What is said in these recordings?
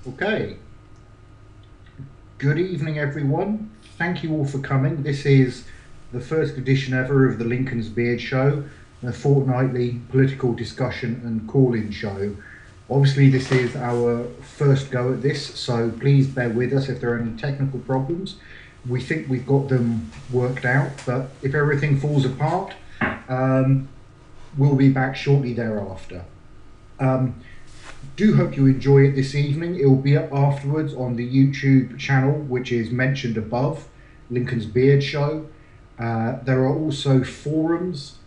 Okay, good evening, everyone. Thank you all for coming. This is the first edition ever of the Lincoln's Beard Show, a fortnightly political discussion and call-in show. Obviously, this is our first go at this, so please bear with us if there are any technical problems. We think we've got them worked out, but if everything falls apart, we'll be back shortly thereafter. Do hope you enjoy it this evening. It will be up afterwards on the YouTube channel, which is mentioned above, Lincoln's Beard Show. There are also forums,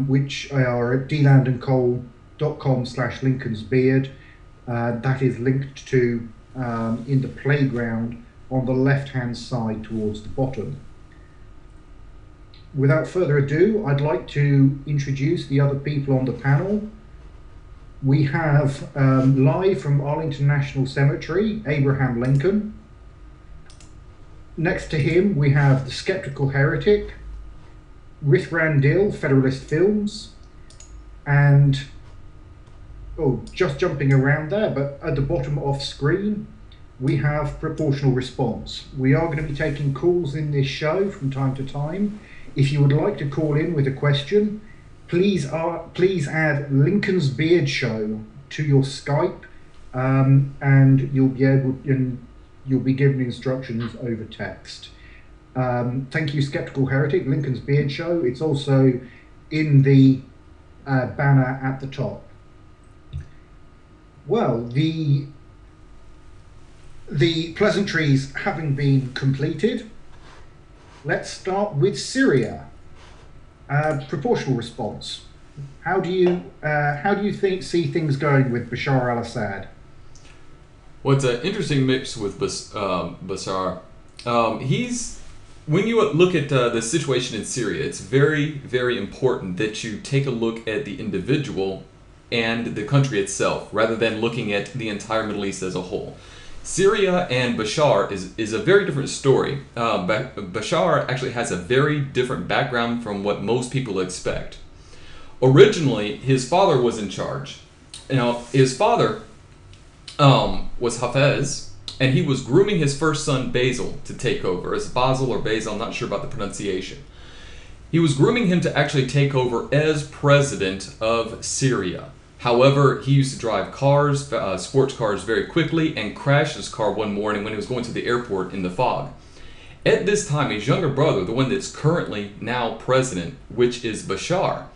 which are at dlandandcole.com/lincolnsbeard. That is linked to in the playground on the left-hand side towards the bottom. Without further ado, I'd like to introduce the other people on the panel. We have live from Arlington National Cemetery, Abraham Lincoln. Next to him, we have the Skeptical Heretic, Rithran Dill, Federalist Films, and, just jumping around there, but at the bottom off screen, we have Proportional Response. We are going to be taking calls in this show from time to time. If you would like to call in with a question, please add Lincoln's Beard Show to your Skype, and you'll be given instructions over text. Thank you, Skeptical Heretic. Lincoln's Beard Show. It's also in the banner at the top. Well, the pleasantries having been completed, let's start with Syria. Proportional response. How do you see things going with Bashar al-Assad? Well, it's an interesting mix with Bashar. When you look at the situation in Syria, it's very, very important that you take a look at the individual and the country itself, rather than looking at the entire Middle East as a whole. Syria and Bashar is a very different story. Bashar actually has a very different background from what most people expect. Originally, his father was in charge. His father was Hafez, and he was grooming his first son Basil to take over. As Basil or Basil, I'm not sure about the pronunciation. He was grooming him to actually take over as president of Syria. However, he used to drive cars, sports cars, very quickly, and crashed his car one morning when he was going to the airport in the fog. At this time, his younger brother, the one that's currently now president, which is Bashar,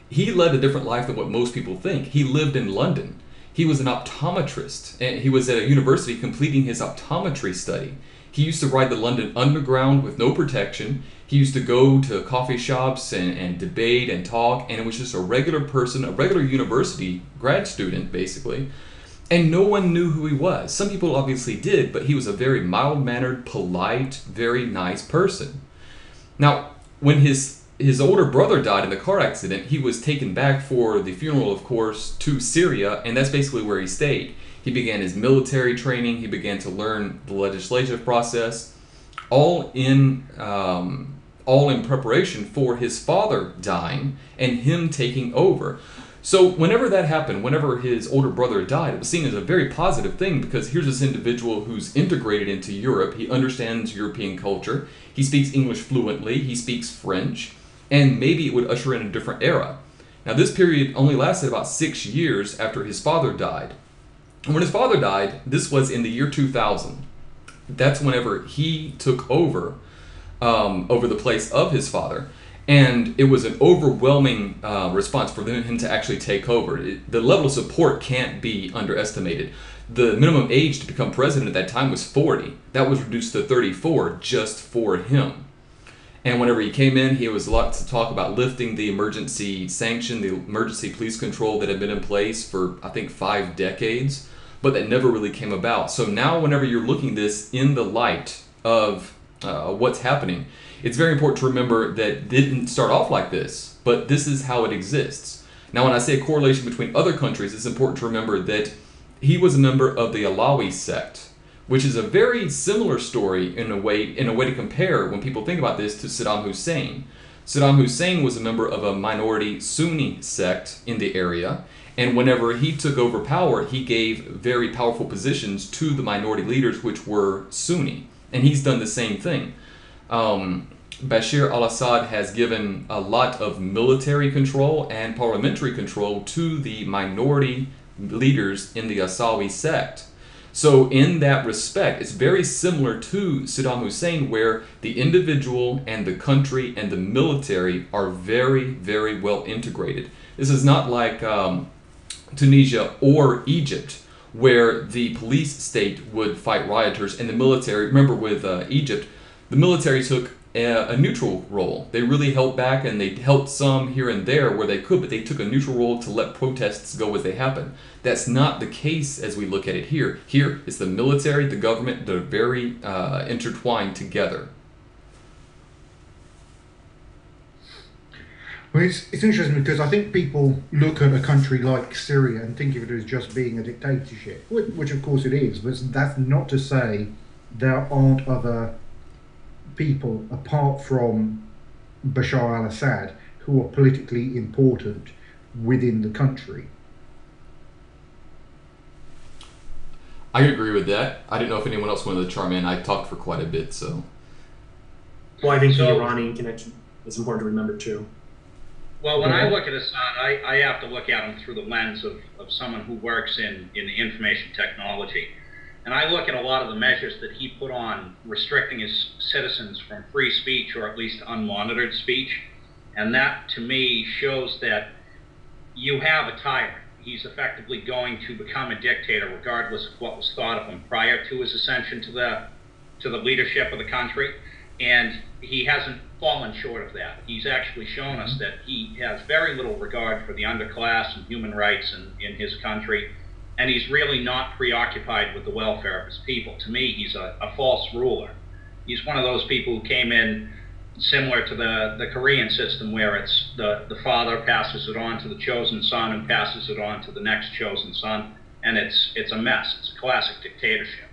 he led a different life than what most people think. He lived in London. He was an optometrist, and he was at a university completing his optometry study. He used to ride the London Underground with no protection. He used to go to coffee shops and debate and talk, and it was just a regular person, a regular university grad student, basically. And no one knew who he was. Some people obviously did, but he was a very mild-mannered, polite, very nice person. Now, when his older brother died in the car accident, he was taken back for the funeral, of course, to Syria, and that's basically where he stayed. He began his military training. He began to learn the legislative process, all in preparation for his father dying and him taking over. So whenever that happened, whenever his older brother died, it was seen as a very positive thing, because here's this individual who's integrated into Europe. He understands European culture. He speaks English fluently. He speaks French. And maybe it would usher in a different era. Now, this period only lasted about 6 years after his father died. And when his father died, this was in the year 2000. That's whenever he took over the place of his father. And it was an overwhelming response for him to actually take over. The level of support can't be underestimated. The minimum age to become president at that time was 40. That was reduced to 34 just for him. And whenever he came in, he was a lot to talk about lifting the emergency sanction, the emergency police control that had been in place for, I think, 5 decades, but that never really came about. So now whenever you're looking this in the light of what's happening, it's very important to remember that it didn't start off like this, but this is how it exists. Now, when I say a correlation between other countries, it's important to remember that he was a member of the Alawi sect, which is a very similar story in a way to compare when people think about this to Saddam Hussein. Saddam Hussein was a member of a minority Sunni sect in the area, And whenever he took over power, he gave very powerful positions to the minority leaders, which were Sunni. And he's done the same thing. Bashar al-Assad has given a lot of military control and parliamentary control to the minority leaders in the Asawi sect. So in that respect, it's very similar to Saddam Hussein, where the individual and the country and the military are very, very well integrated. This is not like Tunisia or Egypt, where the police state would fight rioters and the military. Remember with Egypt, the military took a neutral role. They really held back, and they helped some here and there where they could, but they took a neutral role to let protests go as they happen. That's not the case as we look at it here. Here, it's the military, the government, they're very intertwined together. Well, it's interesting because I think people look at a country like Syria and think of it as just being a dictatorship, which of course it is, but that's not to say there aren't other people apart from Bashar al-Assad who are politically important within the country. I agree with that. I didn't know if anyone else wanted to chime in. I talked for quite a bit, so. Well, I think the Iranian connection is important to remember too. Well, when I look at Assad, I have to look at him through the lens of someone who works in information technology. And I look at a lot of the measures that he put on restricting his citizens from free speech, or at least unmonitored speech. And that, to me, shows that you have a tyrant. He's effectively going to become a dictator, regardless of what was thought of him prior to his ascension to the leadership of the country. And he hasn't fallen short of that. He's actually shown us that he has very little regard for the underclass and human rights in his country. And he's really not preoccupied with the welfare of his people. To me, he's a false ruler. He's one of those people who came in similar to the Korean system, where it's the father passes it on to the chosen son and passes it on to the next chosen son, and it's a mess. It's a classic dictatorship.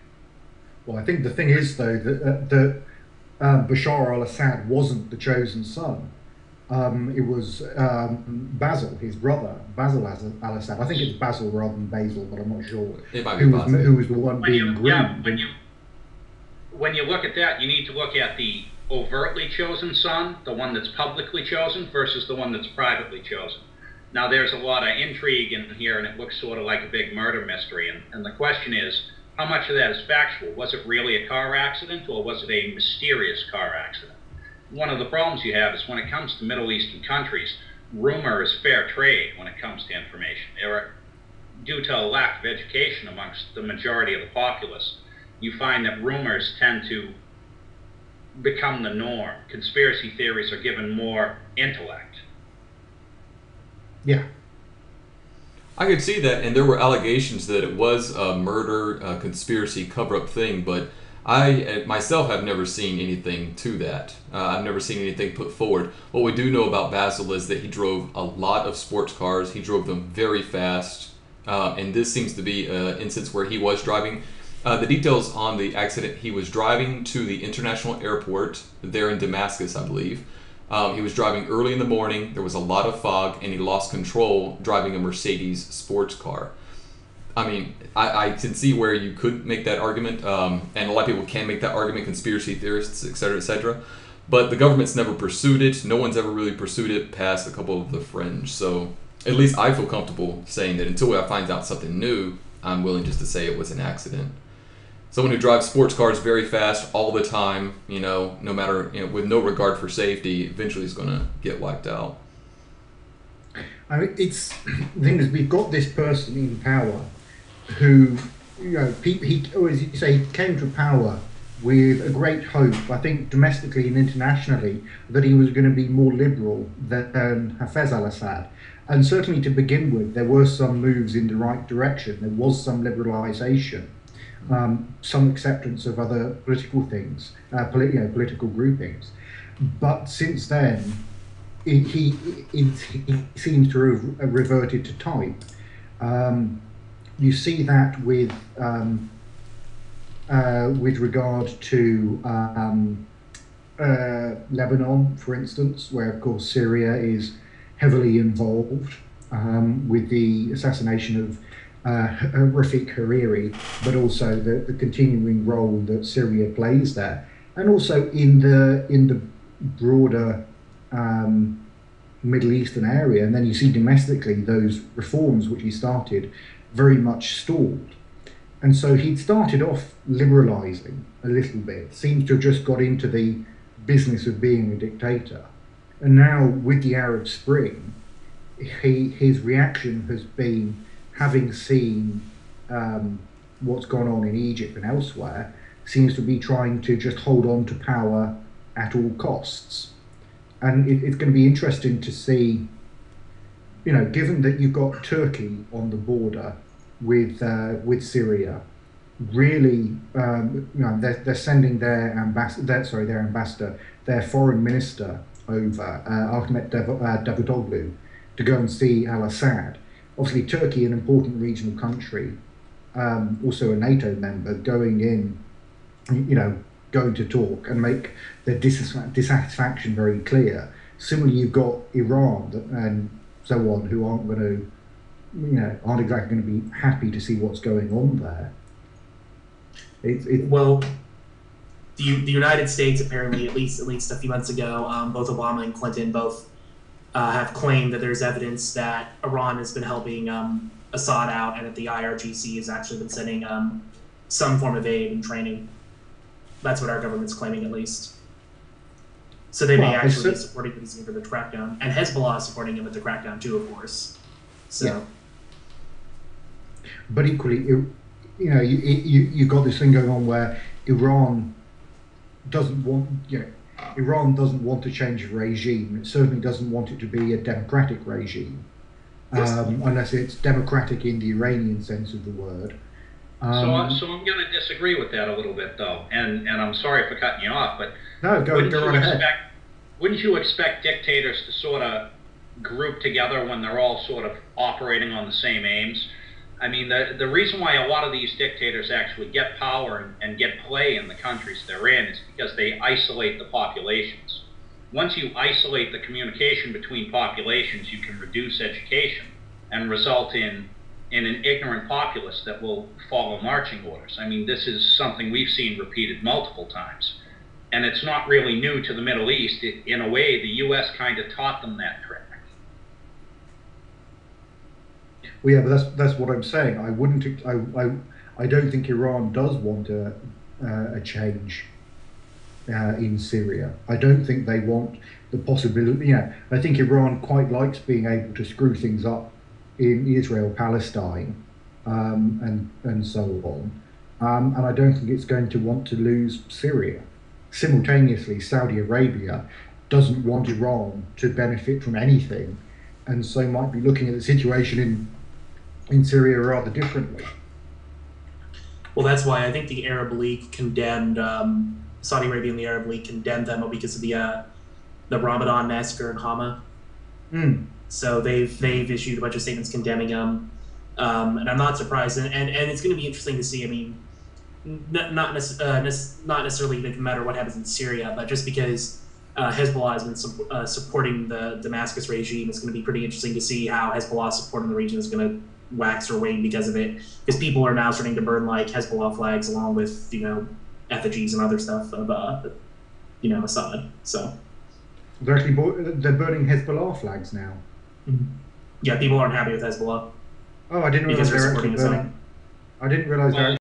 Well, I think the thing is, though, that Bashar al-Assad wasn't the chosen son. It was Basil, his brother, Basil al-Assad. I think it's Basil rather than Basil, but I'm not sure. It might be Basil. Who was the one being groomed. When you look at that, you need to look at the overtly chosen son, the one that's publicly chosen, versus the one that's privately chosen. Now, there's a lot of intrigue in here, and it looks sort of like a big murder mystery. And the question is, how much of that is factual? Was it really a car accident, or was it a mysterious car accident? One of the problems you have is when it comes to Middle Eastern countries, rumor is fair trade when it comes to information. Due to a lack of education amongst the majority of the populace, you find that rumors tend to become the norm. Conspiracy theories are given more intellect. Yeah. I could see that, and there were allegations that it was a murder, conspiracy, cover-up thing, but I myself have never seen anything to that. I've never seen anything put forward. What we do know about Basil is that he drove a lot of sports cars. He drove them very fast, and this seems to be an instance where he was driving. The details on the accident: he was driving to the international airport there in Damascus, I believe. He was driving early in the morning. There was a lot of fog, and he lost control driving a Mercedes sports car. I mean, I can see where you could make that argument, and a lot of people can make that argument, conspiracy theorists, etc., etc. But the government's never pursued it. No one's ever really pursued it past a couple of the fringe. So at least I feel comfortable saying that until I find out something new, I'm willing just to say it was an accident. Someone who drives sports cars very fast all the time, no matter, with no regard for safety, eventually is going to get wiped out. I mean, the thing is, we've got this person in power who, as you say, he came to power with a great hope, I think domestically and internationally, that he was going to be more liberal than Hafez al-Assad. And certainly to begin with, there were some moves in the right direction. There was some liberalisation, some acceptance of other political things, political groupings. But since then, he seems to have reverted to type. You see that with regard to Lebanon, for instance, where of course Syria is heavily involved. with the assassination of Rafik Hariri, but also the continuing role that Syria plays there, and also in the broader Middle Eastern area. And then you see domestically those reforms which he started very much stalled. And so he'd started off liberalising a little bit, seems to have just got into the business of being a dictator. And now with the Arab Spring, his reaction has been, having seen what's gone on in Egypt and elsewhere, seems to be trying to just hold on to power at all costs. And it's going to be interesting to see, given that you've got Turkey on the border with Syria, really, they're sending their ambassador, their foreign minister over, Ahmet Davutoglu, to go and see al-Assad. Obviously, Turkey, an important regional country, also a NATO member, going in, going to talk and make their dissatisfaction very clear. Similarly, you've got Iran and so on, who aren't going to, aren't exactly going to be happy to see what's going on there. Well, the United States apparently, at least a few months ago, both Obama and Clinton both have claimed that there's evidence that Iran has been helping Assad out, and that the IRGC has actually been sending some form of aid and training. That's what our government's claiming, at least. So they may actually be supporting these for the crackdown, and Hezbollah is supporting him with the crackdown too, of course. So. Yeah. But equally, you got this thing going on where Iran doesn't want, Iran doesn't want to change the regime. It certainly doesn't want it to be a democratic regime, unless it's democratic in the Iranian sense of the word. So I'm going to disagree with that a little bit, though, and I'm sorry for cutting you off, but no, go right ahead. Wouldn't you expect dictators to sort of group together when they're all sort of operating on the same aims? I mean, the reason why a lot of these dictators actually get power and get play in the countries they're in is because they isolate the populations. Once you isolate the communication between populations, you can reduce education and result in an ignorant populace that will follow marching orders. I mean, this is something we've seen repeated multiple times. And it's not really new to the Middle East. In a way, the U.S. kind of taught them that trick. Well, yeah, but that's what I'm saying. I don't think Iran does want a change in Syria. I don't think they want the possibility. I think Iran quite likes being able to screw things up in Israel, Palestine, and so on. And I don't think it's going to want to lose Syria. Simultaneously, Saudi Arabia doesn't want Iran to benefit from anything, and so might be looking at the situation in Syria rather differently. Well, that's why I think the Arab League condemned Saudi Arabia, and the Arab League condemned them because of the Ramadan massacre in Hama. So they've issued a bunch of statements condemning them, and I'm not surprised. And it's going to be interesting to see. I mean, not necessarily no matter what happens in Syria, but just because Hezbollah has been supporting the Damascus regime, it's going to be pretty interesting to see how Hezbollah support in the region is going to wax or wane because of it. Because people are now starting to burn like Hezbollah flags along with effigies and other stuff of Assad. So they're burning Hezbollah flags now. Yeah, people aren't happy with Hezbollah. Oh, I didn't realize they're actually burning. I didn't realize that.